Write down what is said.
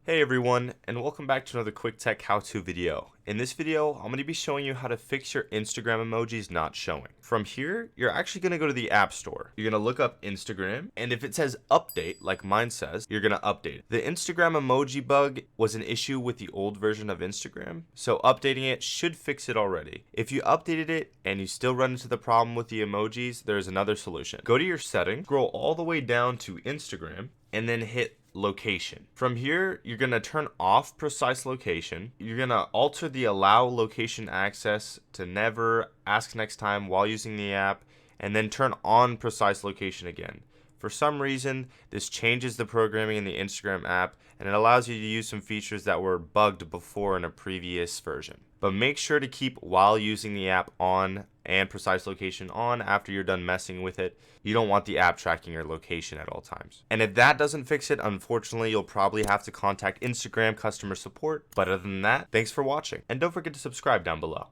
Hey everyone, and welcome back to another quick tech how-to video. In this video, I'm going to be showing you how to fix your Instagram emojis not showing. From here, you're actually going to go to the App Store. You're going to look up Instagram, and if it says update, like mine says, you're going to update it. The Instagram emoji bug was an issue with the old version of Instagram, so updating it should fix it already. If you updated it and you still run into the problem with the emojis, there's another solution. Go to your settings, scroll all the way down to Instagram, and then hit location. From here, you're going to turn off precise location. You're going to alter the allow location access to never, ask next time while using the app, and then turn on precise location again. For some reason, this changes the programming in the Instagram app, and it allows you to use some features that were bugged before in a previous version. But make sure to keep while using the app on and precise location on after you're done messing with it. You don't want the app tracking your location at all times. And if that doesn't fix it, unfortunately, you'll probably have to contact Instagram customer support. But other than that, thanks for watching. And don't forget to subscribe down below.